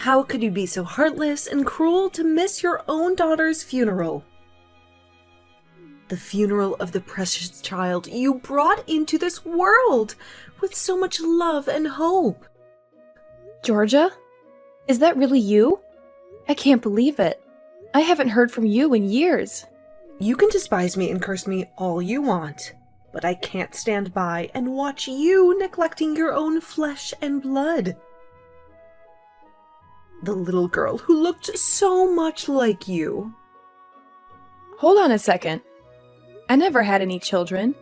How could you be so heartless and cruel to miss your own daughter's funeral? The funeral of the precious child you brought into this world with so much love and hope. Georgia? Is that really you? I can't believe it. I haven't heard from you in years. You can despise me and curse me all you want, but I can't stand by and watch you neglecting your own flesh and blood. The little girl who looked so much like you. Hold on a second. I never had any children.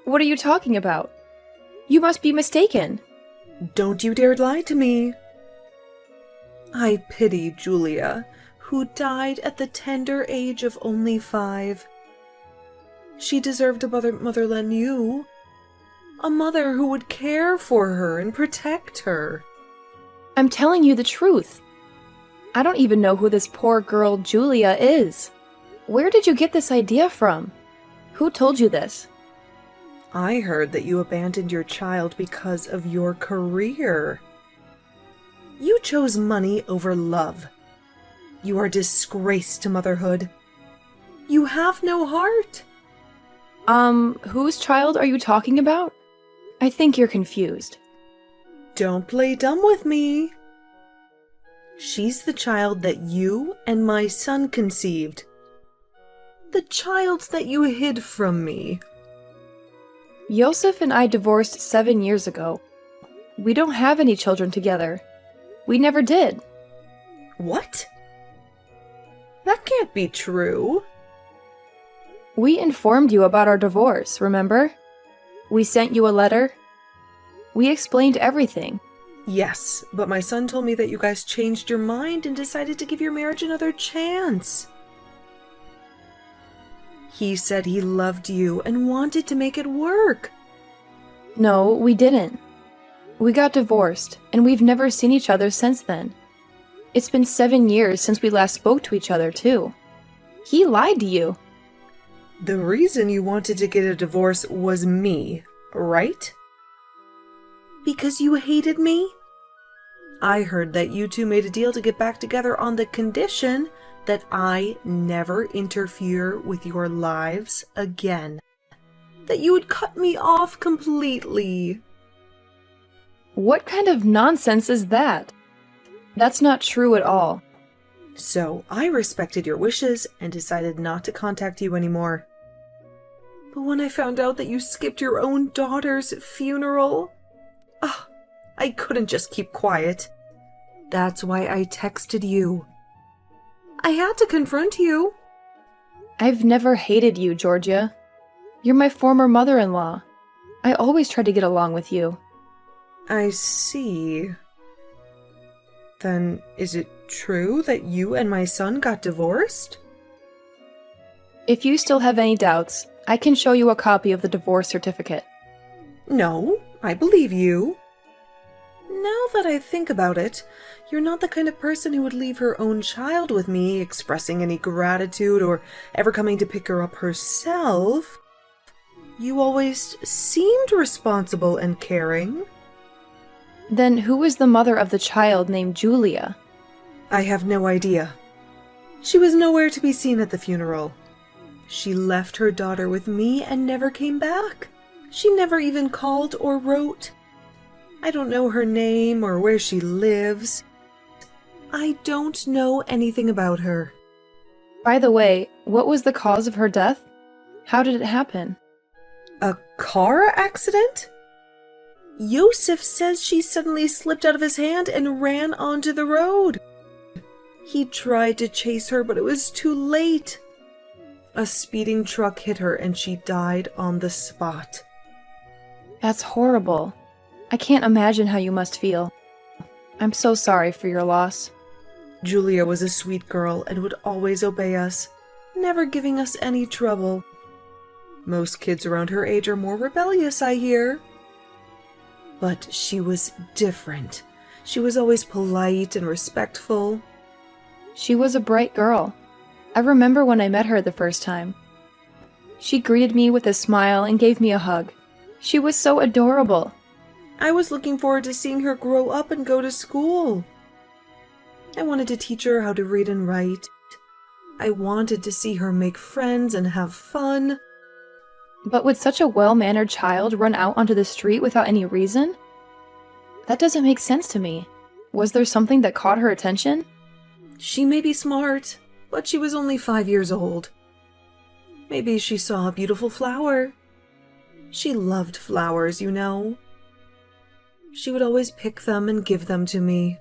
What are you talking about? You must be mistaken. Don't you dare lie to me. I pity Julia, who died at the tender age of only 5. She deserved a mother than you. A mother who would care for her and protect her. I'm telling you the truth. I don't even know who this poor girl Julia is. Where did you get this idea from? Who told you this? I heard that you abandoned your child because of your career. You chose money over love. You are a disgrace to motherhood. You have no heart. Whose child are you talking about? I think you're confused. Don't play dumb with me. She's the child that you and my son conceived. The child that you hid from me. Yosef and I divorced 7 years ago. We don't have any children together. We never did. What? That can't be true. We informed you about our divorce, remember? We sent you a letter. We explained everything. Yes, but my son told me that you guys changed your mind and decided to give your marriage another chance. He said he loved you and wanted to make it work. No, we didn't. We got divorced, and we've never seen each other since then. It's been 7 years since we last spoke to each other, too. He lied to you. The reason you wanted to get a divorce was me, right? Because you hated me? I heard that you two made a deal to get back together on the condition that I never interfere with your lives again. That you would cut me off completely. What kind of nonsense is that? That's not true at all. So I respected your wishes and decided not to contact you anymore. But when I found out that you skipped your own daughter's funeral, I couldn't just keep quiet. That's why I texted you. I had to confront you. I've never hated you, Georgia. You're my former mother-in-law. I always tried to get along with you. I see. Then is it true that you and my son got divorced? If you still have any doubts, I can show you a copy of the divorce certificate. No, I believe you. Now that I think about it, you're not the kind of person who would leave her own child with me, expressing any gratitude or ever coming to pick her up herself. You always seemed responsible and caring. Then who is the mother of the child named Julia? I have no idea. She was nowhere to be seen at the funeral. She left her daughter with me and never came back. She never even called or wrote. I don't know her name or where she lives. I don't know anything about her. By the way, what was the cause of her death? How did it happen? A car accident? Yosef says she suddenly slipped out of his hand and ran onto the road. He tried to chase her, but it was too late. A speeding truck hit her and she died on the spot. That's horrible. I can't imagine how you must feel. I'm so sorry for your loss. Julia was a sweet girl and would always obey us, never giving us any trouble. Most kids around her age are more rebellious, I hear. But she was different. She was always polite and respectful. She was a bright girl. I remember when I met her the first time. She greeted me with a smile and gave me a hug. She was so adorable. I was looking forward to seeing her grow up and go to school. I wanted to teach her how to read and write. I wanted to see her make friends and have fun. But would such a well-mannered child run out onto the street without any reason? That doesn't make sense to me. Was there something that caught her attention? She may be smart, but she was only 5 years old. Maybe she saw a beautiful flower. She loved flowers, you know. She would always pick them and give them to me.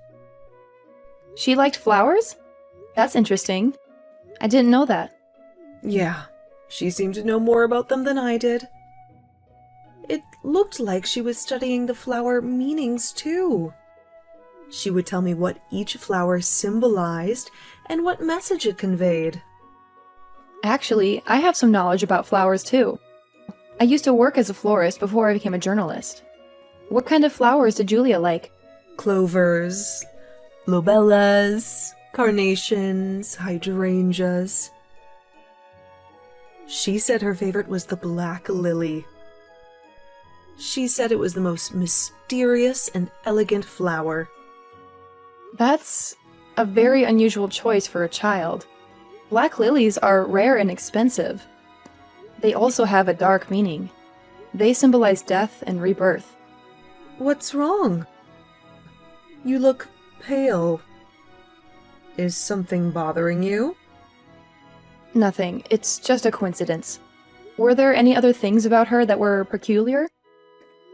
She liked flowers? That's interesting. I didn't know that. Yeah, she seemed to know more about them than I did. It looked like she was studying the flower meanings too. She would tell me what each flower symbolized and what message it conveyed. Actually, I have some knowledge about flowers too. I used to work as a florist before I became a journalist. What kind of flowers did Julia like? Clovers, lobellas, carnations, hydrangeas. She said her favorite was the black lily. She said it was the most mysterious and elegant flower. That's a very unusual choice for a child. Black lilies are rare and expensive. They also have a dark meaning. They symbolize death and rebirth. What's wrong? You look pale. Is something bothering you? Nothing. It's just a coincidence. Were there any other things about her that were peculiar?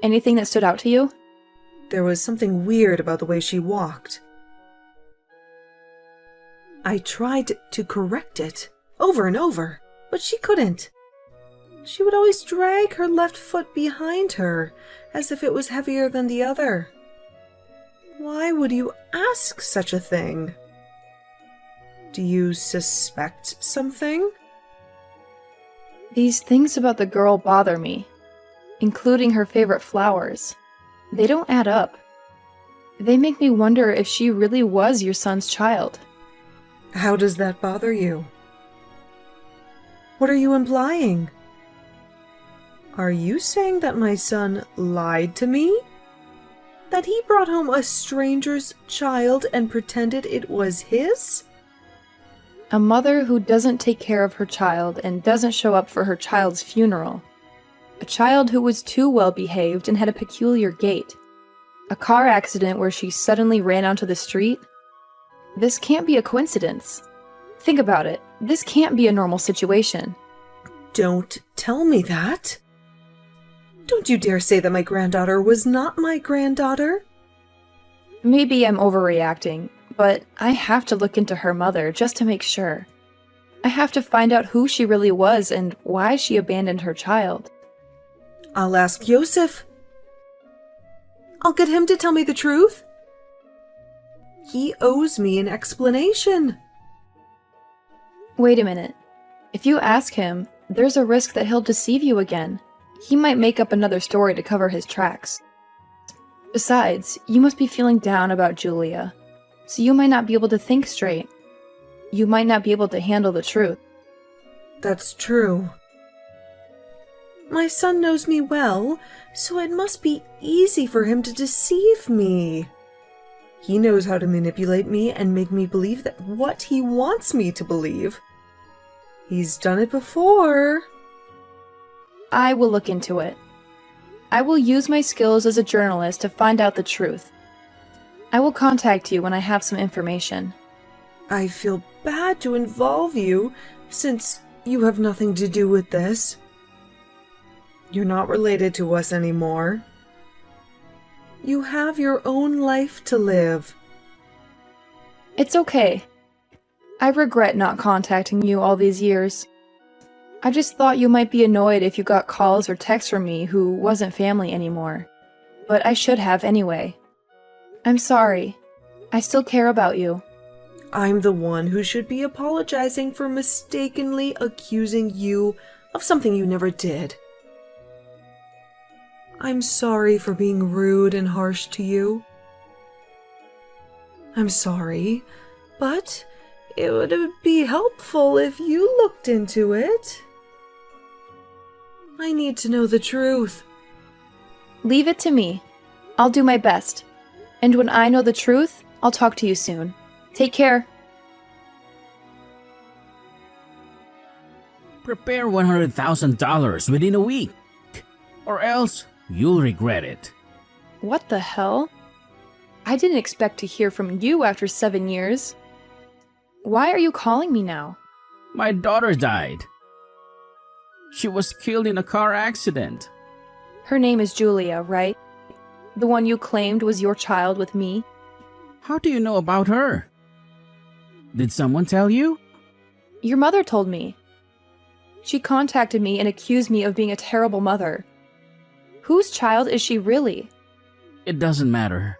Anything that stood out to you? There was something weird about the way she walked. I tried to correct it over and over, but she couldn't. She would always drag her left foot behind her, as if it was heavier than the other. Why would you ask such a thing? Do you suspect something? These things about the girl bother me, including her favorite flowers. They don't add up. They make me wonder if she really was your son's child. How does that bother you? What are you implying? Are you saying that my son lied to me? That he brought home a stranger's child and pretended it was his? A mother who doesn't take care of her child and doesn't show up for her child's funeral. A child who was too well behaved and had a peculiar gait. A car accident where she suddenly ran onto the street. This can't be a coincidence. Think about it. This can't be a normal situation. Don't tell me that. Don't you dare say that my granddaughter was not my granddaughter. Maybe I'm overreacting, but I have to look into her mother just to make sure. I have to find out who she really was and why she abandoned her child. I'll ask Yosef. I'll get him to tell me the truth. He owes me an explanation. Wait a minute. If you ask him, there's a risk that he'll deceive you again. He might make up another story to cover his tracks. Besides, you must be feeling down about Julia, so you might not be able to think straight. You might not be able to handle the truth. That's true. My son knows me well, so it must be easy for him to deceive me. He knows how to manipulate me and make me believe that what he wants me to believe. He's done it before. I will look into it. I will use my skills as a journalist to find out the truth. I will contact you when I have some information. I feel bad to involve you, since you have nothing to do with this. You're not related to us anymore. You have your own life to live. It's okay. I regret not contacting you all these years. I just thought you might be annoyed if you got calls or texts from me who wasn't family anymore. But I should have anyway. I'm sorry. I still care about you. I'm the one who should be apologizing for mistakenly accusing you of something you never did. I'm sorry for being rude and harsh to you. I'm sorry, but it would be helpful if you looked into it. I need to know the truth. Leave it to me. I'll do my best. And when I know the truth, I'll talk to you soon. Take care. Prepare $100,000 within a week, or else you'll regret it. What the hell? I didn't expect to hear from you after 7 years. Why are you calling me now? My daughter died. She was killed in a car accident. Her name is Julia, right? The one you claimed was your child with me? How do you know about her? Did someone tell you? Your mother told me. She contacted me and accused me of being a terrible mother. Whose child is she really? It doesn't matter.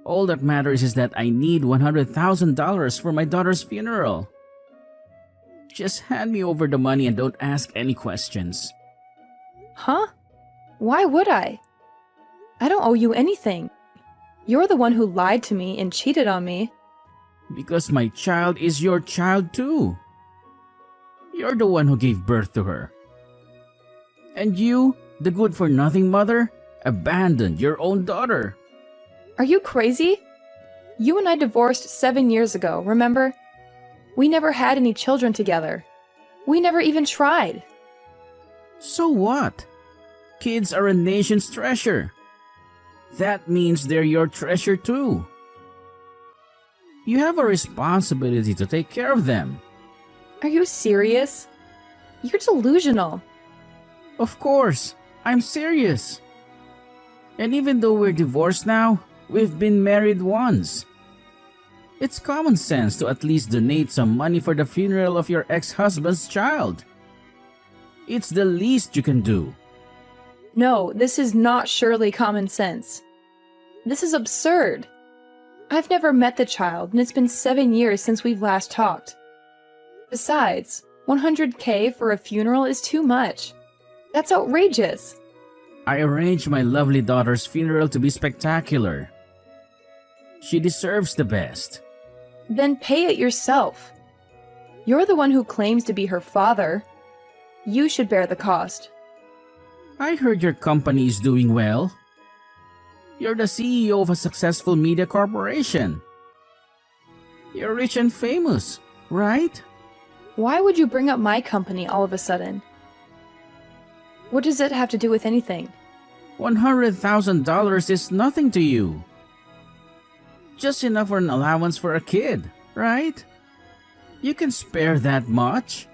All that matters is that I need $100,000 for my daughter's funeral. Just hand me over the money and don't ask any questions. Huh? Why would I? I don't owe you anything. You're the one who lied to me and cheated on me. Because my child is your child too. You're the one who gave birth to her. And you, the good-for-nothing mother, abandoned your own daughter. Are you crazy? You and I divorced 7 years ago, remember? We never had any children together. We never even tried. So what? Kids are a nation's treasure. That means they're your treasure too. You have a responsibility to take care of them. Are you serious? You're delusional. Of course, I'm serious. And even though we're divorced now, we've been married once. It's common sense to at least donate some money for the funeral of your ex-husband's child. It's the least you can do. No, this is not surely common sense. This is absurd. I've never met the child, and it's been 7 years since we've last talked. Besides, $100K for a funeral is too much. That's outrageous. I arranged my lovely daughter's funeral to be spectacular. She deserves the best. Then pay it yourself. You're the one who claims to be her father. You should bear the cost. I heard your company is doing well. You're the CEO of a successful media corporation. You're rich and famous, right? Why would you bring up my company all of a sudden? What does it have to do with anything? $100,000 is nothing to you. Just enough for an allowance for a kid, right? You can spare that much.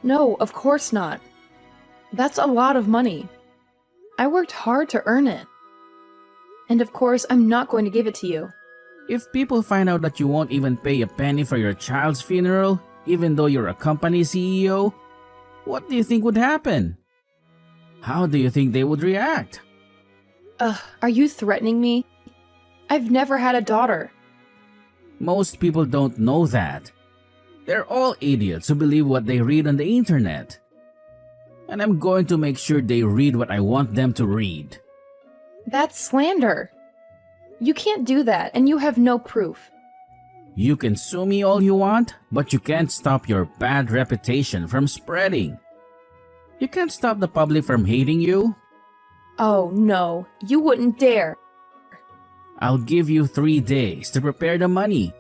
No, of course not. That's a lot of money. I worked hard to earn it. And of course, I'm not going to give it to you. If people find out that you won't even pay a penny for your child's funeral, even though you're a company CEO, what do you think would happen? How do you think they would react? Are you threatening me? I've never had a daughter. Most people don't know that. They're all idiots who believe what they read on the internet. And I'm going to make sure they read what I want them to read. That's slander. You can't do that, and you have no proof. You can sue me all you want, but you can't stop your bad reputation from spreading. You can't stop the public from hating you. Oh no, you wouldn't dare. I'll give you 3 days to prepare the money.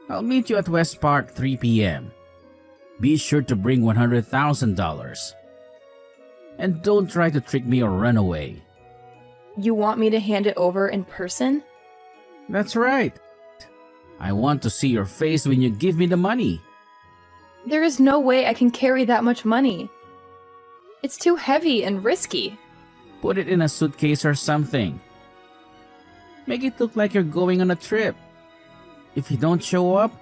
I'll meet you at West Park 3 p.m. Be sure to bring $100,000. And don't try to trick me or run away. You want me to hand it over in person? That's right. I want to see your face when you give me the money. There is no way I can carry that much money. It's too heavy and risky. Put it in a suitcase or something. Make it look like you're going on a trip. If you don't show up,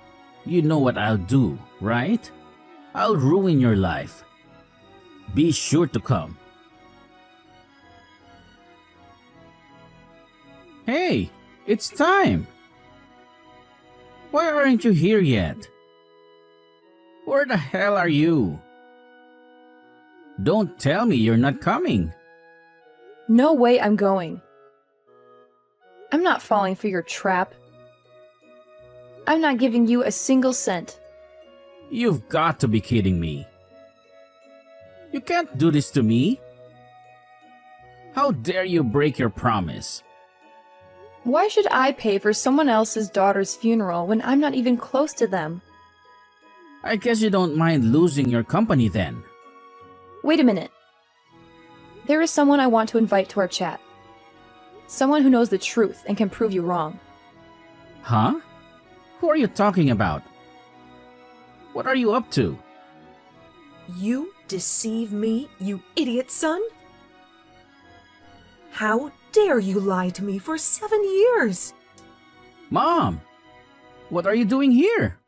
you know what I'll do, right? I'll ruin your life. Be sure to come. Hey, it's time. Why aren't you here yet? Where the hell are you? Don't tell me you're not coming. No way I'm going. I'm not falling for your trap. I'm not giving you a single cent. You've got to be kidding me. You can't do this to me. How dare you break your promise? Why should I pay for someone else's daughter's funeral when I'm not even close to them? I guess you don't mind losing your company then. Wait a minute. There is someone I want to invite to our chat. Someone who knows the truth and can prove you wrong. Huh? Who are you talking about? What are you up to? You deceive me, you idiot son? How dare you lie to me for 7 years? Mom! What are you doing here?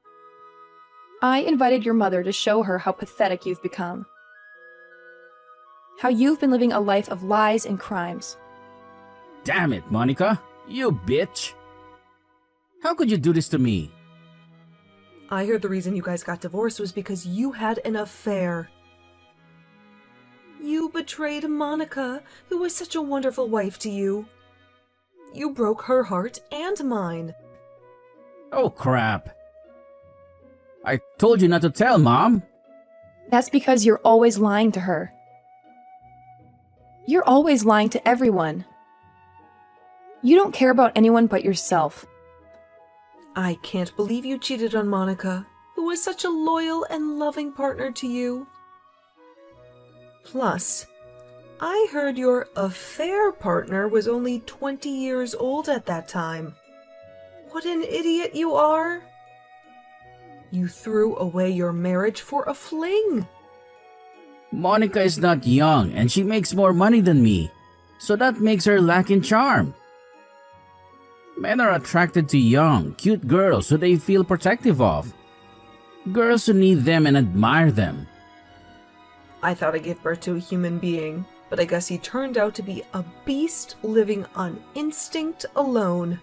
I invited your mother to show her how pathetic you've become. How you've been living a life of lies and crimes. Damn it, Monica! You bitch! How could you do this to me? I heard the reason you guys got divorced was because you had an affair. You betrayed Monica, who was such a wonderful wife to you. You broke her heart and mine. Oh crap! I told you not to tell, Mom! That's because you're always lying to her. You're always lying to everyone. You don't care about anyone but yourself. I can't believe you cheated on Monica, who was such a loyal and loving partner to you. Plus, I heard your affair partner was only 20 years old at that time. What an idiot you are! You threw away your marriage for a fling. Monica is not young and she makes more money than me, so that makes her lack in charm. Men are attracted to young, cute girls who they feel protective of. Girls who need them and admire them. I thought I gave birth to a human being, but I guess he turned out to be a beast living on instinct alone.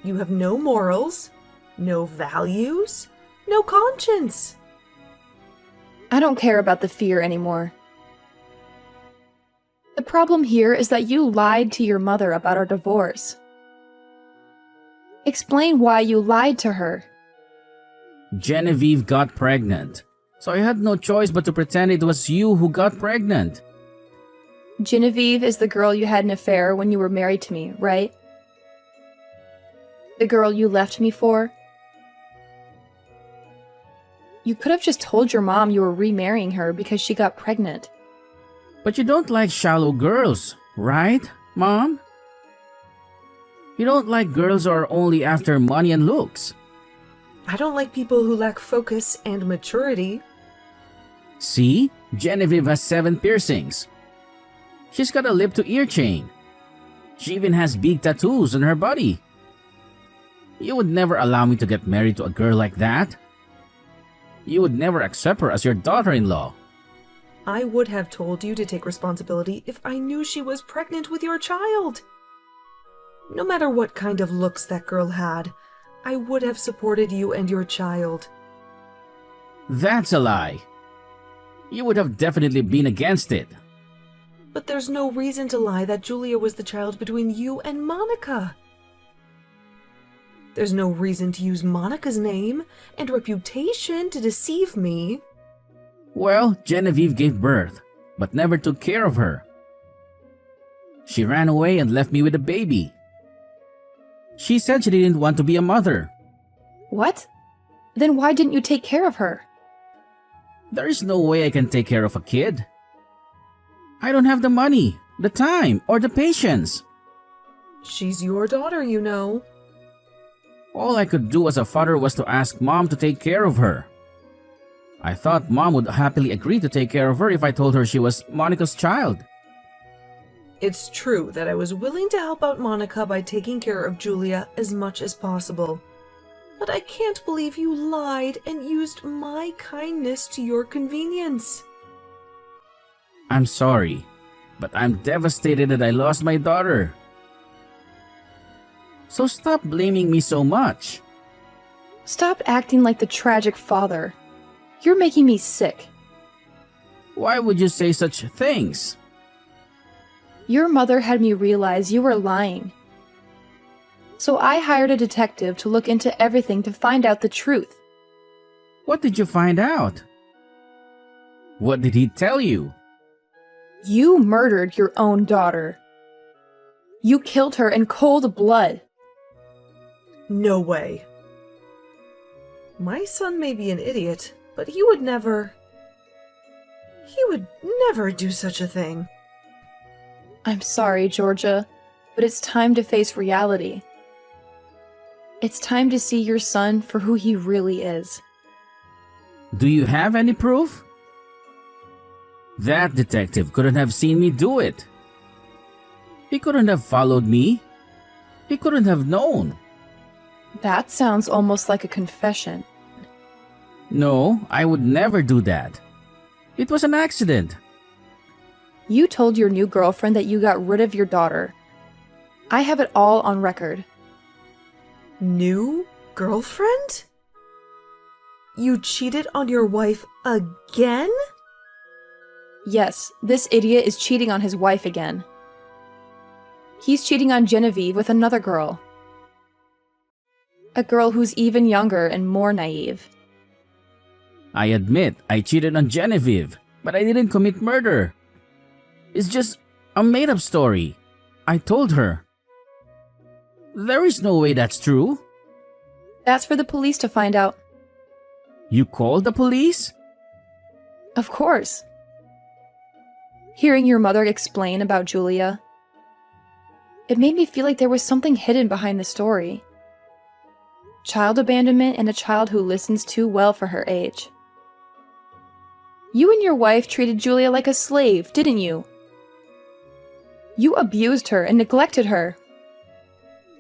You have no morals, no values, no conscience. I don't care about the fear anymore. The problem here is that you lied to your mother about our divorce. Explain why you lied to her. Genevieve got pregnant, so I had no choice but to pretend it was you who got pregnant. Genevieve is the girl you had an affair when you were married to me, right? The girl you left me for? You could have just told your mom you were remarrying her because she got pregnant. But you don't like shallow girls, right, Mom? You don't like girls who are only after money and looks. I don't like people who lack focus and maturity. See? Genevieve has 7 piercings. She's got a lip-to-ear chain. She even has big tattoos on her body. You would never allow me to get married to a girl like that. You would never accept her as your daughter-in-law. I would have told you to take responsibility if I knew she was pregnant with your child. No matter what kind of looks that girl had, I would have supported you and your child. That's a lie. You would have definitely been against it. But there's no reason to lie that Julia was the child between you and Monica. There's no reason to use Monica's name and reputation to deceive me. Well, Genevieve gave birth, but never took care of her. She ran away and left me with a baby. She said she didn't want to be a mother. What? Then why didn't you take care of her? There is no way I can take care of a kid. I don't have the money, the time, or the patience. She's your daughter, you know. All I could do as a father was to ask Mom to take care of her. I thought Mom would happily agree to take care of her if I told her she was Monica's child. It's true that I was willing to help out Monica by taking care of Julia as much as possible. But I can't believe you lied and used my kindness to your convenience. I'm sorry, but I'm devastated that I lost my daughter. So stop blaming me so much. Stop acting like the tragic father. You're making me sick. Why would you say such things? Your mother had me realize you were lying. So I hired a detective to look into everything to find out the truth. What did you find out? What did he tell you? You murdered your own daughter. You killed her in cold blood. No way. My son may be an idiot, but he would never do such a thing. I'm sorry, Georgia, but it's time to face reality. It's time to see your son for who he really is. Do you have any proof? That detective couldn't have seen me do it. He couldn't have followed me. He couldn't have known. That sounds almost like a confession. No, I would never do that. It was an accident. You told your new girlfriend that you got rid of your daughter. I have it all on record. New girlfriend? You cheated on your wife again? Yes, this idiot is cheating on his wife again. He's cheating on Genevieve with another girl. A girl who's even younger and more naive. I admit I cheated on Genevieve, but I didn't commit murder. It's just a made-up story. I told her. There is no way that's true. That's for the police to find out. You called the police? Of course. Hearing your mother explain about Julia, it made me feel like there was something hidden behind the story. Child abandonment and a child who listens too well for her age. You and your wife treated Julia like a slave, didn't you? You abused her and neglected her.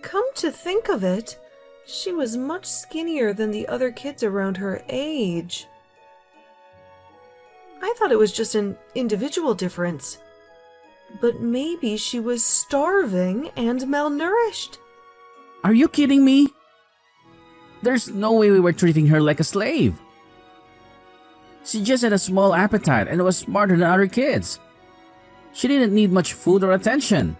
Come to think of it, she was much skinnier than the other kids around her age. I thought it was just an individual difference. But maybe she was starving and malnourished. Are you kidding me? There's no way we were treating her like a slave. She just had a small appetite and was smarter than other kids. She didn't need much food or attention.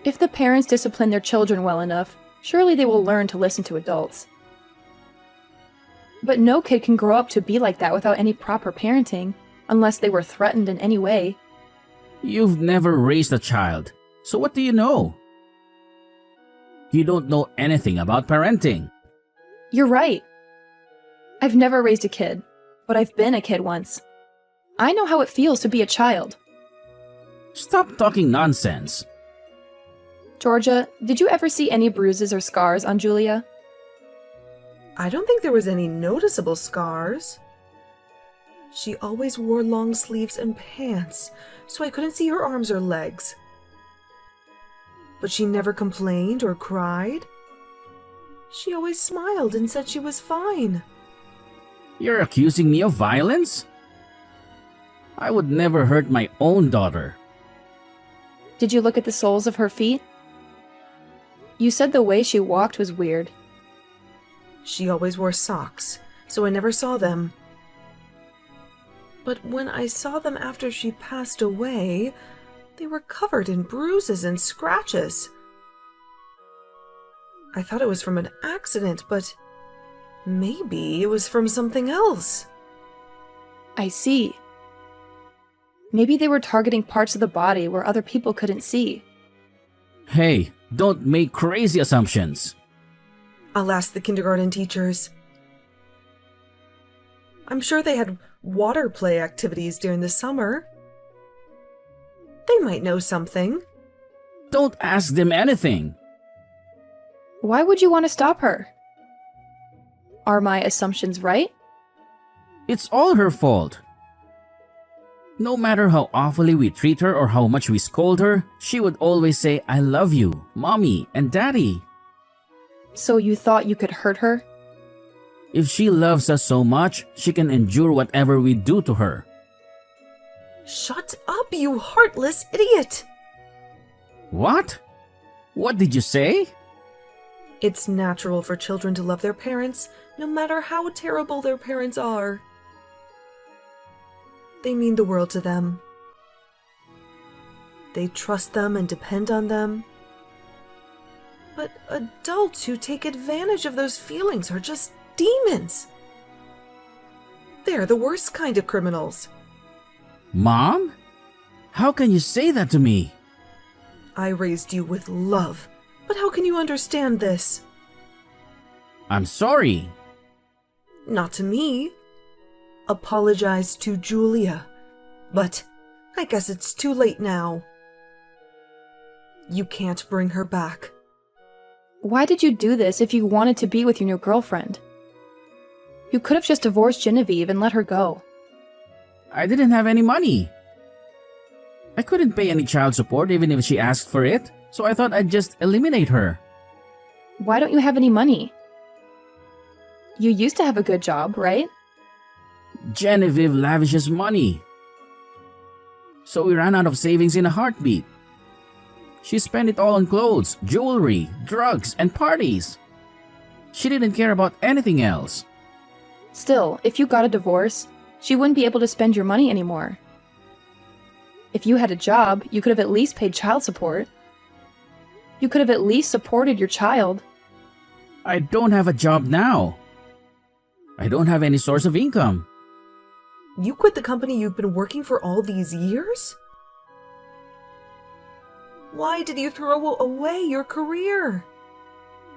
If the parents discipline their children well enough, surely they will learn to listen to adults. But no kid can grow up to be like that without any proper parenting, unless they were threatened in any way. You've never raised a child, so what do you know? You don't know anything about parenting. You're right. I've never raised a kid, but I've been a kid once. I know how it feels to be a child. Stop talking nonsense. Georgia, did you ever see any bruises or scars on Julia? I don't think there was any noticeable scars. She always wore long sleeves and pants, so I couldn't see her arms or legs. But she never complained or cried. She always smiled and said she was fine. You're accusing me of violence? I would never hurt my own daughter. Did you look at the soles of her feet? You said the way she walked was weird. She always wore socks, so I never saw them. But when I saw them after she passed away, they were covered in bruises and scratches. I thought it was from an accident, but maybe it was from something else. I see. Maybe they were targeting parts of the body where other people couldn't see. Hey, don't make crazy assumptions. I'll ask the kindergarten teachers. I'm sure they had water play activities during the summer. They might know something. Don't ask them anything. Why would you want to stop her? Are my assumptions right? It's all her fault. No matter how awfully we treat her or how much we scold her, she would always say, "I love you, Mommy and Daddy." So you thought you could hurt her? If she loves us so much, she can endure whatever we do to her. Shut up, you heartless idiot! What? What did you say? It's natural for children to love their parents, no matter how terrible their parents are. They mean the world to them. They trust them and depend on them. But adults who take advantage of those feelings are just demons. They're the worst kind of criminals. Mom? How can you say that to me? I raised you with love, but how can you understand this? I'm sorry. Not to me. Apologize to Julia, but I guess it's too late now. You can't bring her back. Why did you do this if you wanted to be with your new girlfriend? You could have just divorced Genevieve and let her go. I didn't have any money. I couldn't pay any child support even if she asked for it, so I thought I'd just eliminate her. Why don't you have any money? You used to have a good job, right? Genevieve lavishes money. So we ran out of savings in a heartbeat. She spent it all on clothes, jewelry, drugs, and parties. She didn't care about anything else. Still, if you got a divorce, she wouldn't be able to spend your money anymore. If you had a job, you could have at least paid child support. You could have at least supported your child. I don't have a job now. I don't have any source of income. You quit the company you've been working for all these years? Why did you throw away your career?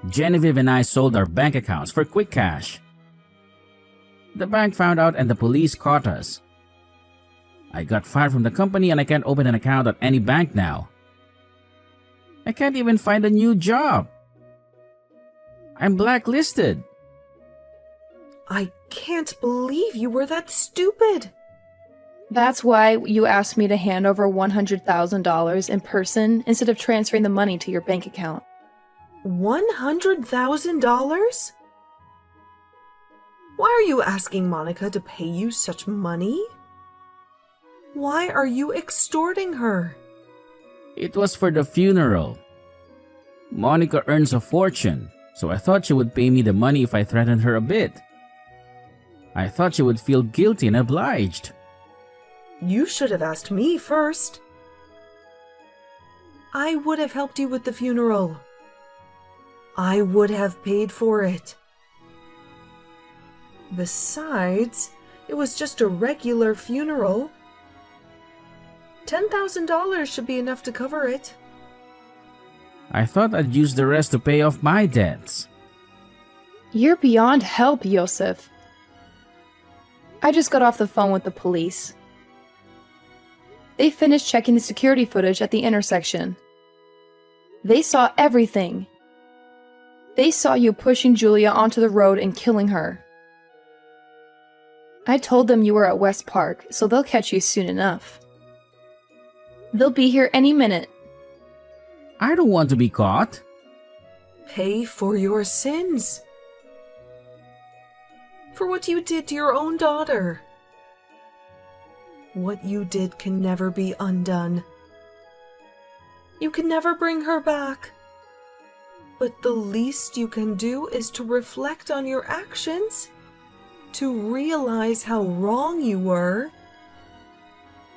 Genevieve and I sold our bank accounts for quick cash. The bank found out and the police caught us. I got fired from the company and I can't open an account at any bank now. I can't even find a new job. I'm blacklisted. I can't believe you were that stupid. That's why you asked me to hand over $100,000 in person instead of transferring the money to your bank account. $100,000? Why are you asking Monica to pay you such money? Why are you extorting her? It was for the funeral. Monica earns a fortune, so I thought she would pay me the money if I threatened her a bit. I thought she would feel guilty and obliged. You should have asked me first. I would have helped you with the funeral. I would have paid for it. Besides, it was just a regular funeral. $10,000 should be enough to cover it. I thought I'd use the rest to pay off my debts. You're beyond help, Yosef. I just got off the phone with the police. They finished checking the security footage at the intersection. They saw everything. They saw you pushing Julia onto the road and killing her. I told them you were at West Park, so they'll catch you soon enough. They'll be here any minute. I don't want to be caught. Pay for your sins. For what you did to your own daughter. What you did can never be undone. You can never bring her back. But the least you can do is to reflect on your actions, to realize how wrong you were.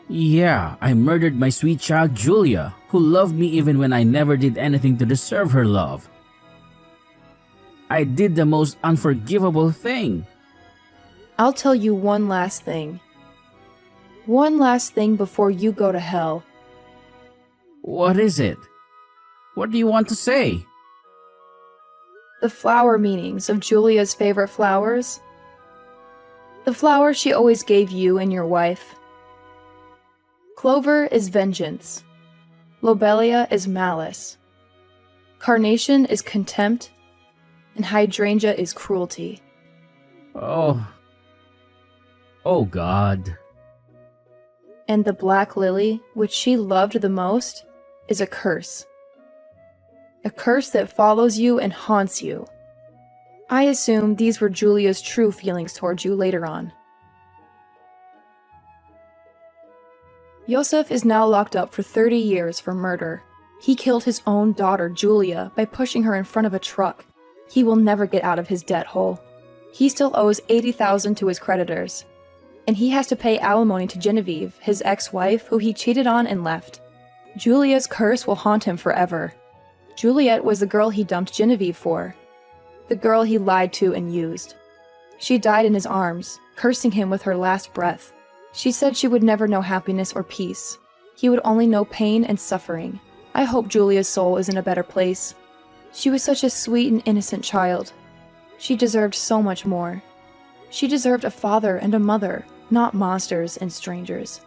Yeah, I murdered my sweet child Julia, who loved me even when I never did anything to deserve her love. I did the most unforgivable thing. I'll tell you one last thing. One last thing before you go to hell. What is it? What do you want to say? The flower meanings of Julia's favorite flowers. The flower she always gave you and your wife. Clover is vengeance. Lobelia is malice. Carnation is contempt. And hydrangea is cruelty. Oh God. And the black lily, which she loved the most, is a curse. A curse that follows you and haunts you. I assume these were Julia's true feelings towards you later on. Yosef is now locked up for 30 years for murder. He killed his own daughter, Julia, by pushing her in front of a truck. He will never get out of his debt hole. He still owes $80,000 to his creditors. And he has to pay alimony to Genevieve, his ex-wife, who he cheated on and left. Julia's curse will haunt him forever. Juliet was the girl he dumped Genevieve for. The girl he lied to and used. She died in his arms, cursing him with her last breath. She said she would never know happiness or peace. He would only know pain and suffering. I hope Julia's soul is in a better place. She was such a sweet and innocent child. She deserved so much more. She deserved a father and a mother, not monsters and strangers.